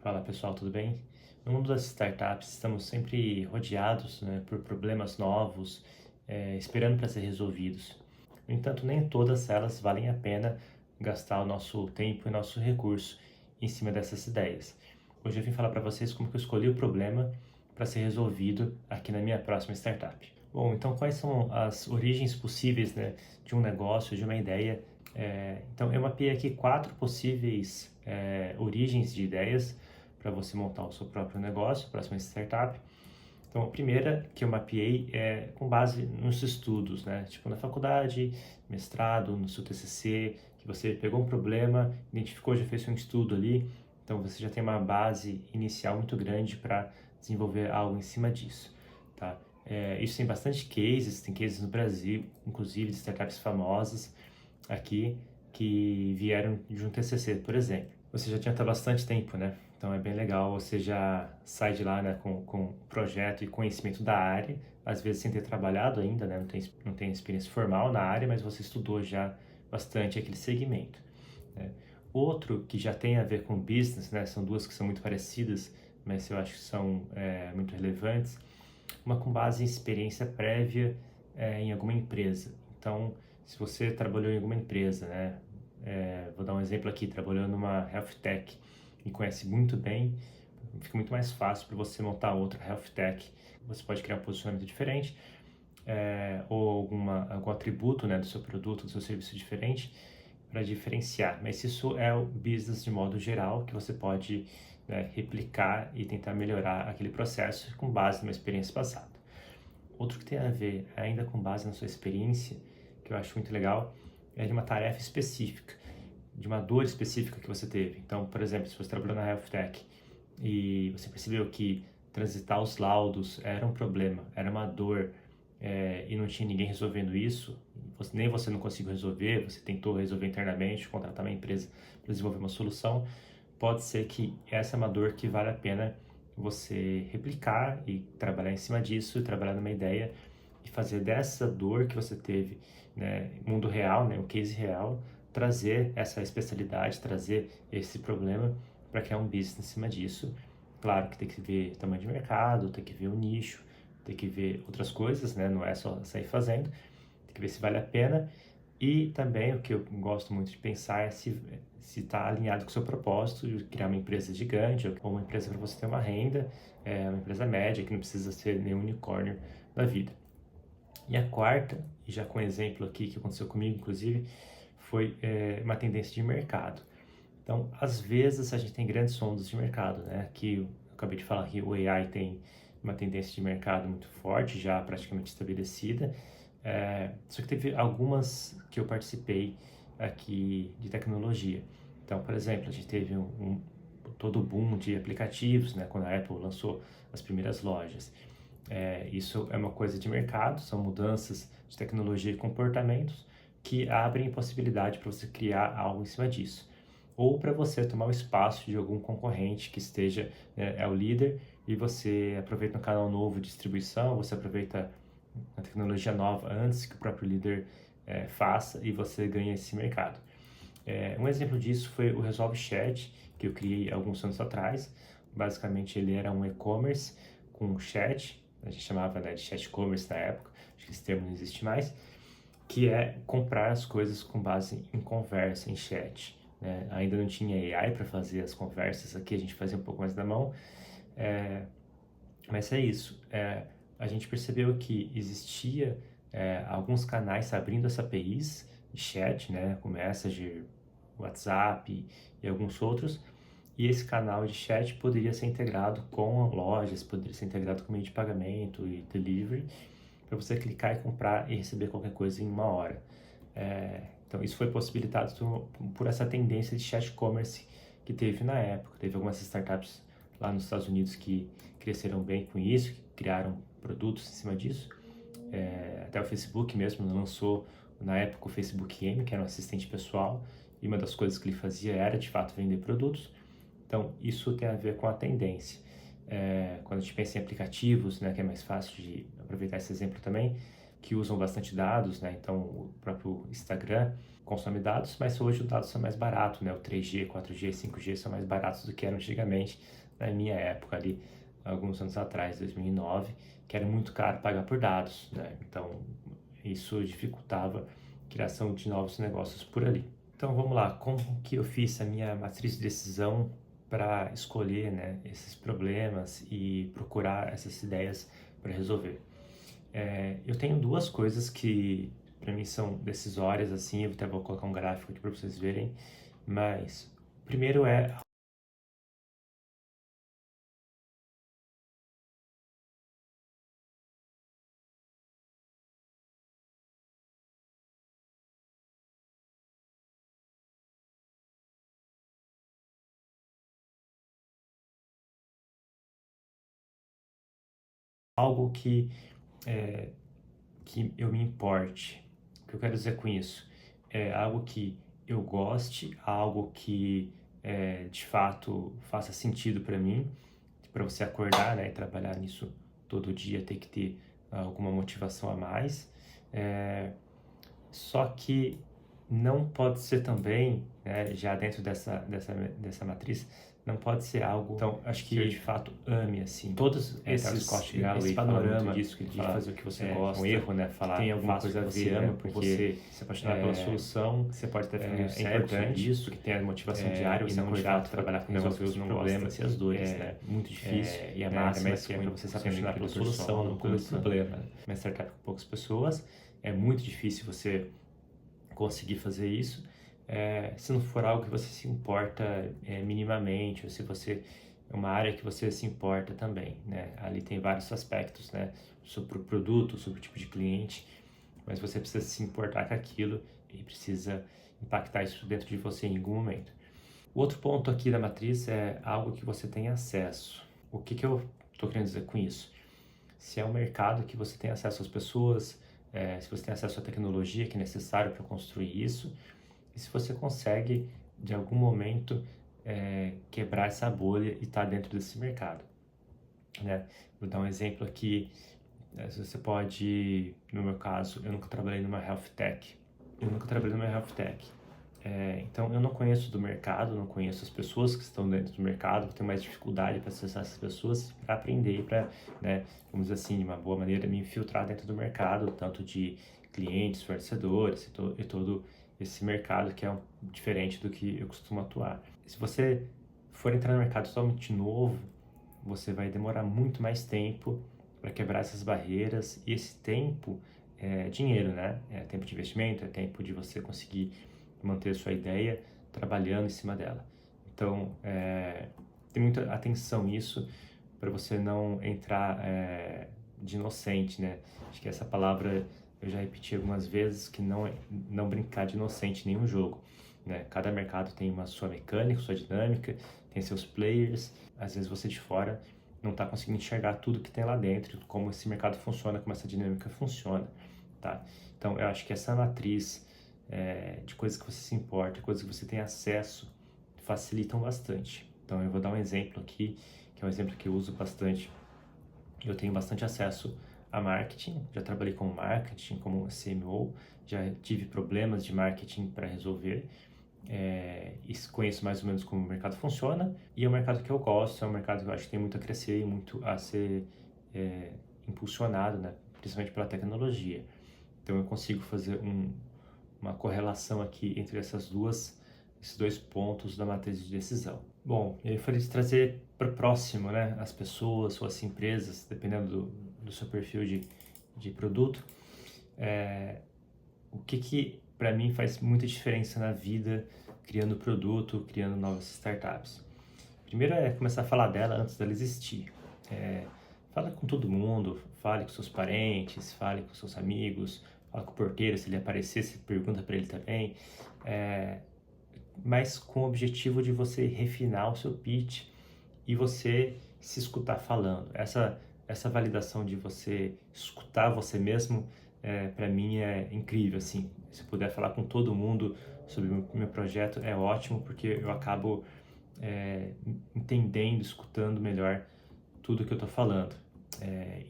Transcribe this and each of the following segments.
Fala pessoal, tudo bem? No mundo das startups, estamos sempre rodeados, né, por problemas novos, esperando para ser resolvidos. No entanto, nem todas elas valem a pena gastar o nosso tempo e nosso recurso em cima dessas ideias. Hoje eu vim falar para vocês como que eu escolhi o problema para ser resolvido aqui na minha próxima startup. Bom, então quais são as origens possíveis, né, de um negócio, de uma ideia? Então eu mapeei aqui 4 possíveis origens de ideias para você montar o seu próprio negócio, a próxima startup. Então, a primeira que eu mapeei é com base nos estudos, né? Tipo na faculdade, mestrado, no seu TCC, que você pegou um problema, identificou, já fez um estudo ali, então você já tem uma base inicial muito grande para desenvolver algo em cima disso, tá? Isso tem bastante cases, tem cases no Brasil, inclusive de startups famosas aqui, que vieram de um TCC, por exemplo. Você já tinha até bastante tempo, né? Então é bem legal, você já sai de lá, né, com projeto e conhecimento da área, às vezes sem ter trabalhado ainda, né, não tem experiência formal na área, mas você estudou já bastante aquele segmento, né? Outro que já tem a ver com business, né, são duas que são muito parecidas, mas eu acho que são muito relevantes. Uma com base em experiência prévia em alguma empresa. Então, se você trabalhou em alguma empresa, né, vou dar um exemplo aqui, trabalhou numa health tech e conhece muito bem, fica muito mais fácil para você montar outra health tech. Você pode criar um posicionamento diferente, ou algum atributo, né, do seu produto, do seu serviço diferente para diferenciar. Mas isso é o business de modo geral que você pode, né, replicar e tentar melhorar aquele processo com base numa experiência passada. Outro que tem a ver, ainda com base na sua experiência, que eu acho muito legal, é de uma tarefa específica, de uma dor específica que você teve. Então, por exemplo, se você trabalhou na Health Tech e você percebeu que transitar os laudos era um problema, era uma dor, e não tinha ninguém resolvendo isso, nem você não conseguiu resolver, você tentou resolver internamente, contratar uma empresa para desenvolver uma solução, pode ser que essa é uma dor que vale a pena você replicar e trabalhar em cima disso, e trabalhar numa ideia e fazer dessa dor que você teve, né, mundo real, né, o case real, trazer essa especialidade, trazer esse problema para criar um business em cima disso. Claro que tem que ver tamanho de mercado, tem que ver o nicho, tem que ver outras coisas, né, não é só sair fazendo, tem que ver se vale a pena. E também o que eu gosto muito de pensar é se está alinhado com o seu propósito de criar uma empresa gigante ou uma empresa para você ter uma renda, uma empresa média que não precisa ser nenhum unicórnio da vida. E a quarta, e já com um exemplo aqui que aconteceu comigo, inclusive, foi uma tendência de mercado. Então, às vezes a gente tem grandes ondas de mercado, né? Aqui eu acabei de falar que o AI tem uma tendência de mercado muito forte, já praticamente estabelecida. Só que teve algumas que eu participei aqui de tecnologia. Então, por exemplo, a gente teve todo o boom de aplicativos, né? Quando a Apple lançou as primeiras lojas. Isso é uma coisa de mercado, são mudanças de tecnologia e comportamentos que abrem possibilidade para você criar algo em cima disso. Ou para você tomar o espaço de algum concorrente que esteja, né, é o líder, e você aproveita um canal novo de distribuição, você aproveita a tecnologia nova antes que o próprio líder faça e você ganha esse mercado. Um exemplo disso foi o Resolve Chat, que eu criei alguns anos atrás. Basicamente, ele era um e-commerce com chat, a gente chamava, né, de chat commerce na época, acho que esse termo não existe mais, que é comprar as coisas com base em conversa, em chat, né? Ainda não tinha AI para fazer as conversas aqui, a gente fazia um pouco mais da mão, é, mas é isso. A gente percebeu que existia alguns canais abrindo essa APIs de chat, né, com Messenger, WhatsApp e alguns outros, e esse canal de chat poderia ser integrado com lojas, poderia ser integrado com meio de pagamento e delivery, para você clicar e comprar e receber qualquer coisa em uma hora. Então, isso foi possibilitado por essa tendência de chat commerce que teve na época. Teve algumas startups lá nos Estados Unidos que cresceram bem com isso, que criaram produtos em cima disso. Até o Facebook mesmo lançou, na época, o Facebook Game, que era um assistente pessoal, e uma das coisas que ele fazia era, de fato, vender produtos. Então, isso tem a ver com a tendência. Quando a gente pensa em aplicativos, né, que é mais fácil de aproveitar esse exemplo também, que usam bastante dados, né? Então, o próprio Instagram consome dados, mas hoje os dados são mais baratos, né? O 3G, 4G, 5G são mais baratos do que eram antigamente, na minha época ali, alguns anos atrás, 2009, que era muito caro pagar por dados, né? Então, isso dificultava a criação de novos negócios por ali. Então, vamos lá, como que eu fiz a minha matriz de decisão para escolher, né, esses problemas e procurar essas ideias para resolver? Eu tenho duas coisas que para mim são decisórias, assim, eu até vou colocar um gráfico aqui para vocês verem, mas o primeiro é algo que eu me importe. O que eu quero dizer com isso? É algo que eu goste, algo que de fato faça sentido para mim, para você acordar, né, e trabalhar nisso todo dia, tem que ter alguma motivação a mais. É, Só que não pode ser também, né, já dentro dessa matriz, não pode ser algo, então, acho que eu de fato ame, assim. Todos esse panorama disso, que ele fala, de fazer o que você gosta, um erro, né, falar tem alguma coisa a ver, ama, porque você se apaixonar pela solução, você pode ter feito é importante isso, que tem a motivação diária, você acordar, trabalhar com resolver os problemas e as dores, né, muito difícil, e a máxima é para você se apaixonar pela solução, não pelo problema. Uma startup com poucas pessoas, é muito difícil você conseguir fazer isso, se não for algo que você se importa minimamente, ou se você é uma área que você se importa também, né? Ali tem vários aspectos, né? Sobre o produto, sobre o tipo de cliente, mas você precisa se importar com aquilo e precisa impactar isso dentro de você em algum momento. O outro ponto aqui da matriz é algo que você tem acesso. O que eu estou querendo dizer com isso? Se é um mercado que você tem acesso às pessoas, se você tem acesso à tecnologia que é necessário para construir isso, e se você consegue, de algum momento, quebrar essa bolha e estar dentro desse mercado, né? Vou dar um exemplo aqui, você pode, no meu caso, eu nunca trabalhei numa health tech, então eu não conheço do mercado, não conheço as pessoas que estão dentro do mercado, tenho mais dificuldade para acessar essas pessoas, para aprender, para, né, vamos dizer assim, de uma boa maneira, me infiltrar dentro do mercado, tanto de clientes, fornecedores e todo esse mercado que é diferente do que eu costumo atuar. Se você for entrar no mercado totalmente novo, você vai demorar muito mais tempo para quebrar essas barreiras, e esse tempo é dinheiro, né? É tempo de investimento, é tempo de você conseguir manter a sua ideia trabalhando em cima dela. Então, tem muita atenção nisso para você não entrar de inocente, né? Acho que essa palavra eu já repeti algumas vezes, que não brincar de inocente em nenhum jogo, né? Cada mercado tem uma sua mecânica, sua dinâmica, tem seus players. Às vezes você de fora não está conseguindo enxergar tudo que tem lá dentro, como esse mercado funciona, como essa dinâmica funciona, tá? Então, eu acho que essa matriz de coisas que você se importa, coisas que você tem acesso, facilitam bastante. Então, eu vou dar um exemplo aqui, que é um exemplo que eu uso bastante. Eu tenho bastante acesso a marketing, já trabalhei com marketing, como CMO, já tive problemas de marketing para resolver, e conheço mais ou menos como o mercado funciona, e é um mercado que eu gosto, é um mercado que eu acho que tem muito a crescer e muito a ser impulsionado, né? Principalmente pela tecnologia. Então eu consigo fazer uma correlação aqui entre esses dois pontos da matriz de decisão. Bom, eu falei de trazer para o próximo, né? As pessoas ou as empresas, dependendo do seu perfil de produto. O que para mim faz muita diferença na vida, criando produto, criando novas startups? Primeiro é começar a falar dela antes dela existir. Fala com todo mundo, fale com seus parentes, fale com seus amigos, fala com o porteiro, se ele aparecer, você pergunta para ele também. Mas com o objetivo de você refinar o seu pitch e você se escutar falando. Essa validação de você escutar você mesmo, para mim é incrível, assim. Se eu puder falar com todo mundo sobre o meu projeto, é ótimo, porque eu acabo entendendo, escutando melhor tudo que eu estou falando.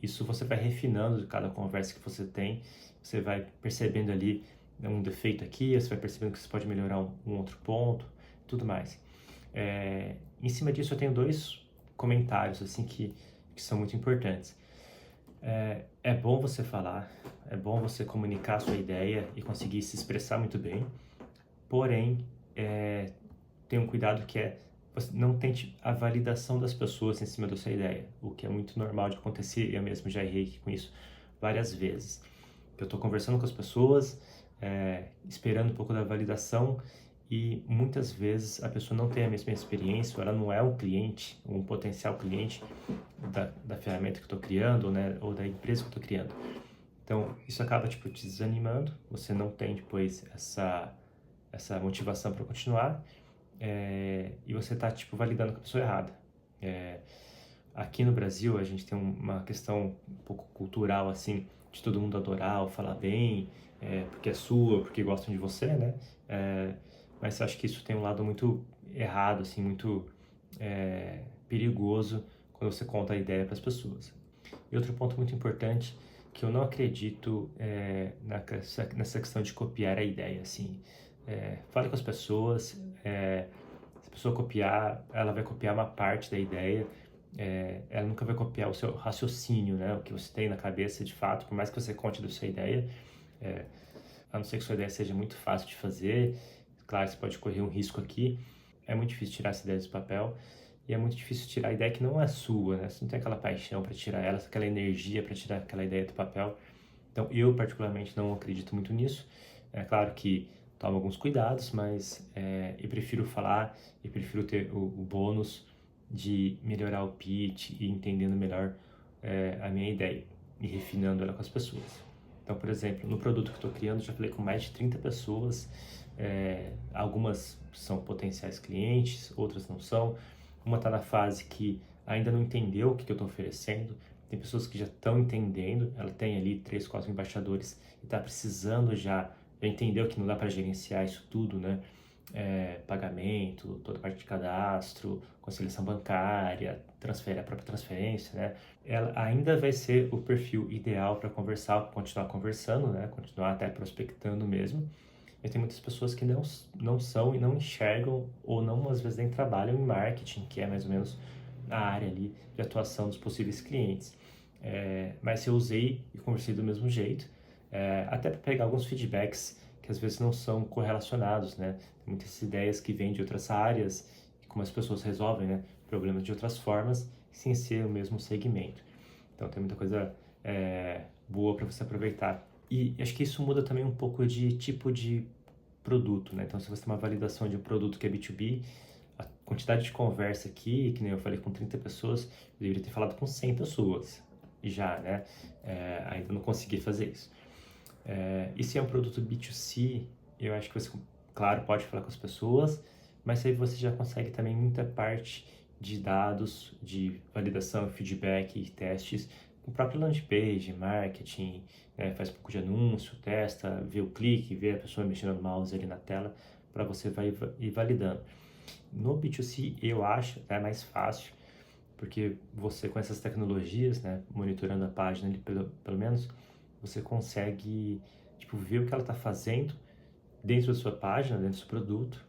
Isso você vai refinando de cada conversa que você tem, você vai percebendo ali um defeito aqui, você vai percebendo que você pode melhorar um outro ponto, tudo mais. Em cima disso eu tenho dois comentários assim que são muito importantes. É bom você falar, é bom você comunicar a sua ideia e conseguir se expressar muito bem, porém, tenha um cuidado que você não tente a validação das pessoas em cima da sua ideia, o que é muito normal de acontecer, eu mesmo já errei com isso várias vezes. Eu estou conversando com as pessoas, esperando um pouco da validação, e muitas vezes a pessoa não tem a mesma experiência, ou ela não é um cliente, um potencial cliente da ferramenta que eu estou criando, né, ou da empresa que eu estou criando. Então, isso acaba te desanimando, você não tem depois essa motivação para continuar, e você está validando com a pessoa errada. Aqui no Brasil a gente tem uma questão um pouco cultural assim, de todo mundo adorar ou falar bem, porque é sua, porque gostam de você, né? Mas eu acho que isso tem um lado muito errado, assim, muito perigoso quando você conta a ideia para as pessoas. E outro ponto muito importante, que eu não acredito nessa questão de copiar a ideia, assim. Fale com as pessoas, se a pessoa copiar, ela vai copiar uma parte da ideia, ela nunca vai copiar o seu raciocínio, né? O que você tem na cabeça de fato, por mais que você conte da sua ideia, a não ser que sua ideia seja muito fácil de fazer, claro, você pode correr um risco aqui, é muito difícil tirar essa ideia do papel, e é muito difícil tirar a ideia que não é sua, né? Você não tem aquela paixão para tirar ela, aquela energia para tirar aquela ideia do papel. Então, eu particularmente não acredito muito nisso. É claro que tomo alguns cuidados, mas eu prefiro falar e prefiro ter o bônus de melhorar o pitch e entendendo melhor a minha ideia e refinando ela com as pessoas. Então, por exemplo, no produto que estou criando, já falei com mais de 30 pessoas, algumas são potenciais clientes, outras não são. Uma está na fase que ainda não entendeu o que eu estou oferecendo, tem pessoas que já estão entendendo, ela tem ali 3, 4 embaixadores e está precisando já entender que não dá para gerenciar isso tudo, né? Pagamento, toda a parte de cadastro, conciliação bancária, a própria transferência, né? Ela ainda vai ser o perfil ideal para conversar, para continuar conversando, né? Continuar até prospectando mesmo. E tem muitas pessoas que não são e não enxergam, ou não, às vezes, nem trabalham em marketing, que é mais ou menos a área ali de atuação dos possíveis clientes. Mas eu usei e conversei do mesmo jeito, até para pegar alguns feedbacks que às vezes não são correlacionados, né? Tem muitas ideias que vêm de outras áreas, e como as pessoas resolvem, né, problemas de outras formas, sem ser o mesmo segmento. Então tem muita coisa boa para você aproveitar. E acho que isso muda também um pouco de tipo de produto, né? Então, se você tem uma validação de um produto que é B2B, a quantidade de conversa aqui, que nem eu falei com 30 pessoas, eu deveria ter falado com 100 pessoas já, né? Ainda não consegui fazer isso. E se é um produto B2C, eu acho que você, claro, pode falar com as pessoas, mas aí você já consegue também muita parte de dados, de validação, feedback e testes, o próprio landing page, marketing, faz um pouco de anúncio, testa, vê o clique, vê a pessoa mexendo no mouse ali na tela, para você vai ir validando. No B2C, eu acho até mais fácil, porque você com essas tecnologias, né, monitorando a página ali, pelo menos, você consegue ver o que ela está fazendo dentro da sua página, dentro do seu produto,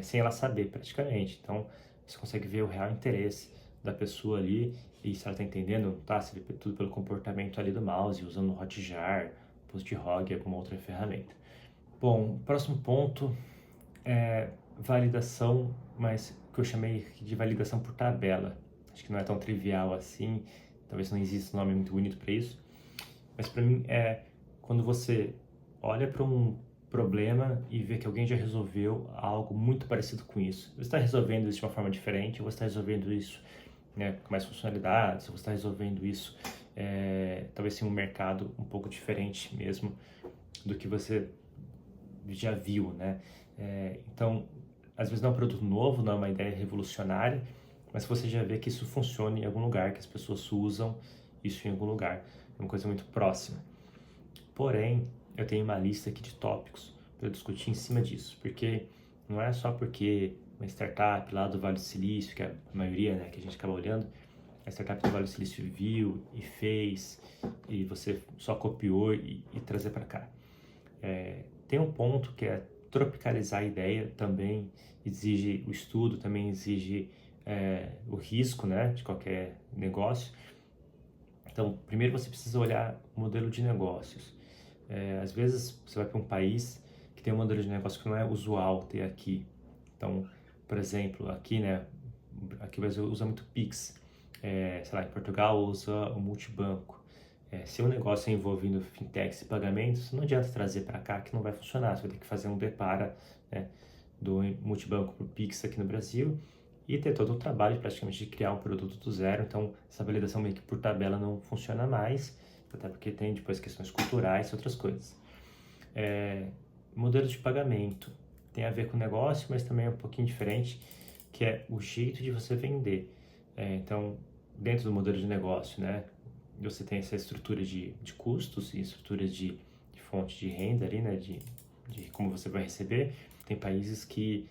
sem ela saber praticamente. Então, você consegue ver o real interesse da pessoa ali e se ela está entendendo, tá? Se vê tudo pelo comportamento ali do mouse, usando o Hotjar, PostHog e alguma outra ferramenta. Bom, próximo ponto é validação, mas que eu chamei de validação por tabela. Acho que não é tão trivial assim, talvez não exista um nome muito bonito para isso, mas para mim é quando você olha para um problema e vê que alguém já resolveu algo muito parecido com isso. Você está resolvendo isso de uma forma diferente, ou você está resolvendo isso com mais funcionalidades, ou você está resolvendo isso talvez em um mercado um pouco diferente mesmo do que você já viu, né? Então, às vezes não é um produto novo, não é uma ideia revolucionária, mas você já vê que isso funciona em algum lugar, que as pessoas usam isso em algum lugar, é uma coisa muito próxima. Porém, eu tenho uma lista aqui de tópicos para discutir em cima disso, porque não é só porque uma startup lá do Vale do Silício, que é a maioria, né, que a gente acaba olhando, a startup do Vale do Silício viu e fez, e você só copiou e trazer para cá. Tem um ponto que é tropicalizar a ideia, também exige o estudo, também exige o risco, né, de qualquer negócio. Então, primeiro você precisa olhar o modelo de negócios. Às vezes você vai para um país que tem um modelo de negócio que não é usual ter aqui. Então, por exemplo, aqui, né, aqui o Brasil usa muito Pix. Sei lá, em Portugal usa o multibanco. Se o negócio é envolvendo fintechs e pagamentos, não adianta trazer para cá que não vai funcionar. Você vai ter que fazer um depara, né, do multibanco para o Pix aqui no Brasil e ter todo o trabalho praticamente de criar um produto do zero. Então, essa validação meio que por tabela não funciona mais, até porque tem depois questões culturais e outras coisas. Modelo de pagamento tem a ver com o negócio, mas também é um pouquinho diferente, que é o jeito de você vender. Então, dentro do modelo de negócio, né, você tem essa estrutura de custos e estrutura de fonte de renda ali, né, de como você vai receber. Tem países que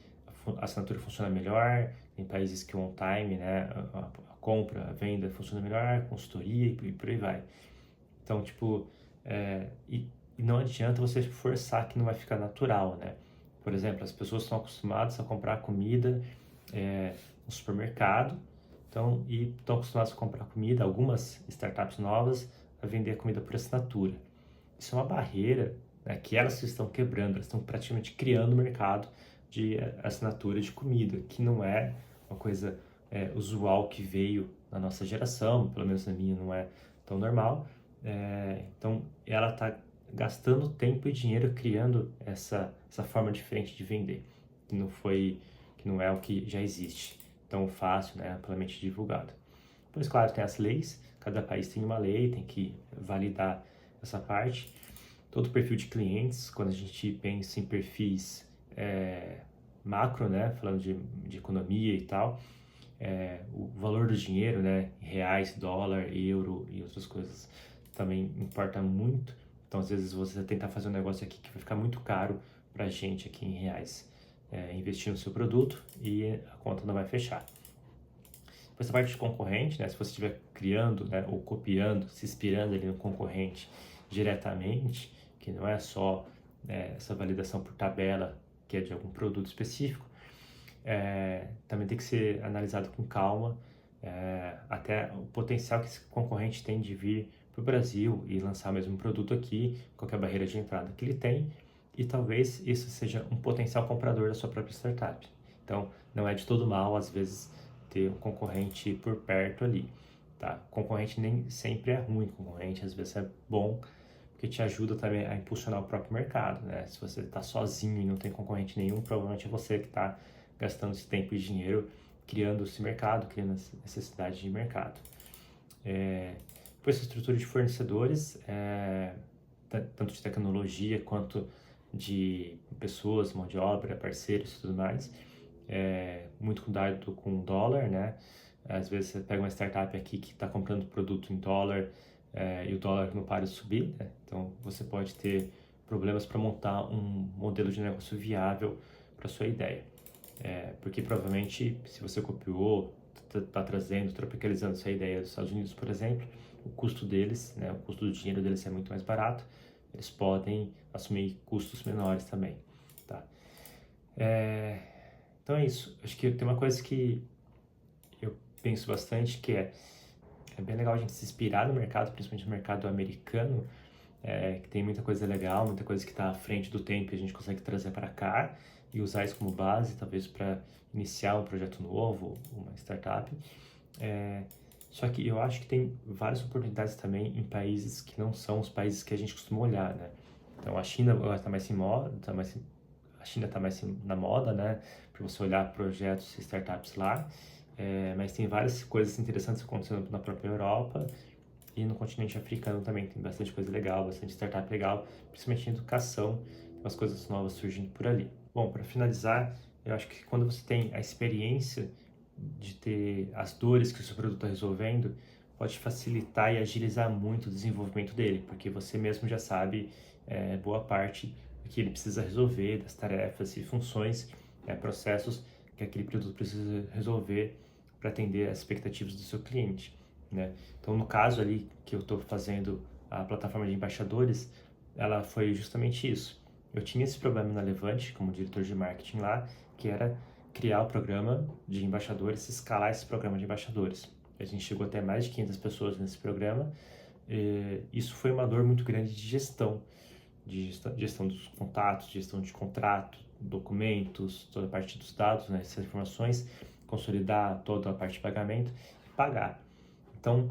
a assinatura funciona melhor, tem países que o on-time, né, a compra, a venda funciona melhor, consultoria e por aí vai. Então, tipo, e não adianta você forçar que não vai ficar natural, né? Por exemplo, as pessoas estão acostumadas a comprar comida no supermercado, então, e estão acostumadas a comprar comida, algumas startups novas, a vender comida por assinatura. Isso é uma barreira, né, que elas estão quebrando, elas estão praticamente criando um mercado de assinatura de comida, que não é uma coisa usual que veio na nossa geração, pelo menos na minha não é tão normal. Então, ela está gastando tempo e dinheiro criando essa forma diferente de vender, que não é o que já existe, tão fácil, né, amplamente divulgado. Pois, claro, tem as leis, cada país tem uma lei, tem que validar essa parte. Todo o perfil de clientes, quando a gente pensa em perfis macro, né, falando de economia e tal, o valor do dinheiro, né, reais, dólar, euro e outras coisas também importa muito. Então, às vezes, você tentar fazer um negócio aqui que vai ficar muito caro para a gente aqui em reais, investir no seu produto e a conta não vai fechar. Depois, a parte de concorrente, né, se você estiver criando, né, ou copiando, se inspirando ali no concorrente diretamente, que não é só essa validação por tabela, que é de algum produto específico, também tem que ser analisado com calma, até o potencial que esse concorrente tem de vir para o Brasil e lançar o mesmo produto aqui, qualquer barreira de entrada que ele tem, e talvez isso seja um potencial comprador da sua própria startup. Então, não é de todo mal, às vezes, ter um concorrente por perto ali, tá? Concorrente nem sempre é ruim, concorrente às vezes é bom, porque te ajuda também a impulsionar o próprio mercado, né? Se você está sozinho e não tem concorrente nenhum, provavelmente é você que está gastando esse tempo e dinheiro criando esse mercado, criando essa necessidade de mercado. Depois, essa estrutura de fornecedores, tanto de tecnologia quanto de pessoas, mão de obra, parceiros e tudo mais. Muito cuidado com o dólar, né? Às vezes você pega uma startup aqui que está comprando produto em dólar e o dólar não para de subir, né? Então você pode ter problemas para montar um modelo de negócio viável para sua ideia. Porque provavelmente, se você copiou, está trazendo, tropicalizando essa ideia dos Estados Unidos, por exemplo, o custo deles, né, o custo do dinheiro deles é muito mais barato, eles podem assumir custos menores também, tá? Então é isso. Acho que tem uma coisa que eu penso bastante, que é bem legal a gente se inspirar no mercado, principalmente no mercado americano, que tem muita coisa legal, muita coisa que está à frente do tempo e a gente consegue trazer para cá e usar isso como base, talvez para iniciar um projeto novo, uma startup. Só que eu acho que tem várias oportunidades também em países que não são os países que a gente costuma olhar, né? Então a China agora está mais em moda, a China está mais na moda, né? Para você olhar projetos e startups lá. Mas tem várias coisas interessantes acontecendo na própria Europa e no continente africano também tem bastante coisa legal, bastante startup legal, principalmente em educação, tem umas coisas novas surgindo por ali. Bom, para finalizar, eu acho que quando você tem a experiência de ter as dores que o seu produto está resolvendo, pode facilitar e agilizar muito o desenvolvimento dele, porque você mesmo já sabe boa parte do que ele precisa resolver, das tarefas e funções, processos que aquele produto precisa resolver para atender as expectativas do seu cliente. né? Então, no caso ali que eu estou fazendo a plataforma de embaixadores, ela foi justamente isso. Eu tinha esse problema na Levante, como diretor de marketing lá, que era criar o programa de embaixadores, escalar esse programa de embaixadores. A gente chegou até mais de 500 pessoas nesse programa. Isso foi uma dor muito grande de gestão dos contatos, gestão de contrato, documentos, toda a parte dos dados, né, essas informações, consolidar toda a parte de pagamento e pagar. Então,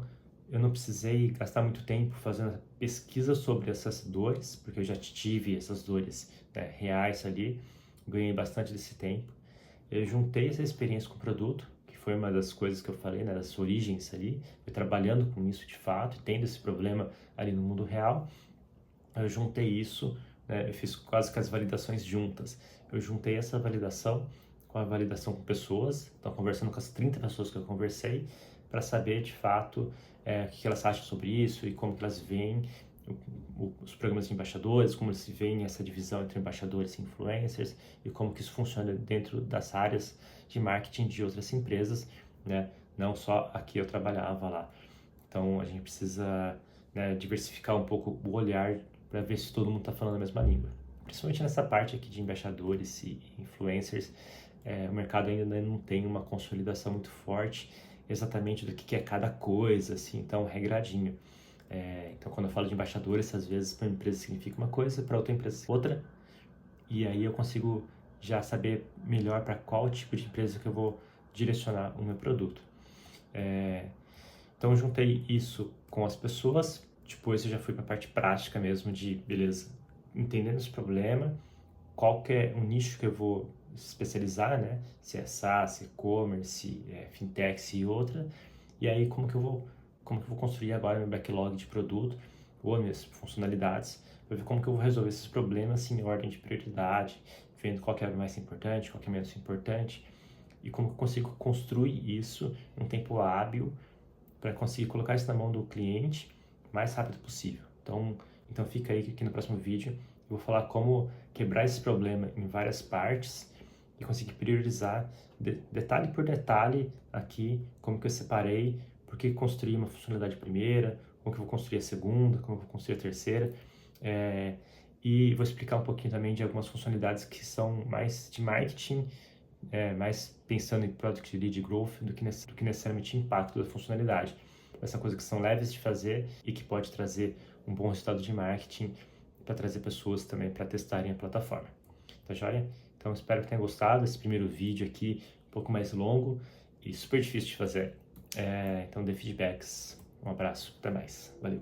eu não precisei gastar muito tempo fazendo pesquisa sobre essas dores, porque eu já tive essas dores, né, reais ali, ganhei bastante desse tempo. Eu juntei essa experiência com o produto, que foi uma das coisas que eu falei, né, das origens ali, eu trabalhando com isso de fato, tendo esse problema ali no mundo real. Eu juntei isso, né, eu fiz quase que as validações juntas. Eu juntei essa validação com a validação com pessoas, então conversando com as 30 pessoas que eu conversei, para saber de fato o que elas acham sobre isso e como que elas veem os programas de embaixadores, como eles veem essa divisão entre embaixadores e influencers e como que isso funciona dentro das áreas de marketing de outras empresas, né? Não só aqui eu trabalhava lá. Então a gente precisa, né, diversificar um pouco o olhar para ver se todo mundo está falando a mesma língua. Principalmente nessa parte aqui de embaixadores e influencers, o mercado ainda não tem uma consolidação muito forte exatamente do que é cada coisa, assim, tão regradinho. Então, quando eu falo de embaixadores, às vezes para uma empresa significa uma coisa, para outra empresa outra, e aí eu consigo já saber melhor para qual tipo de empresa que eu vou direcionar o meu produto. Então, eu juntei isso com as pessoas, depois eu já fui para a parte prática mesmo de, beleza, entendendo esse problema, qual que é o nicho que eu vou especializar, né? Se é SaaS, e-commerce, fintech e outra. E aí como que eu vou construir agora meu backlog de produto ou minhas funcionalidades, para ver como que eu vou resolver esses problemas assim, em ordem de prioridade, vendo qual que é mais importante, qual que é menos importante, e como que eu consigo construir isso em um tempo hábil para conseguir colocar isso na mão do cliente o mais rápido possível. Então fica aí que aqui no próximo vídeo eu vou falar como quebrar esse problema em várias partes e conseguir priorizar detalhe por detalhe aqui como que eu separei, por que construir uma funcionalidade primeira, como que eu vou construir a segunda, como eu vou construir a terceira. E vou explicar um pouquinho também de algumas funcionalidades que são mais de marketing, mais pensando em Product Lead Growth do que necessariamente impacto da funcionalidade. Essa coisa que são leves de fazer e que pode trazer um bom resultado de marketing para trazer pessoas também para testarem a plataforma. Tá joia? Então espero que tenha gostado desse primeiro vídeo aqui, um pouco mais longo e super difícil de fazer. Então dê feedbacks. Um abraço, até mais. Valeu!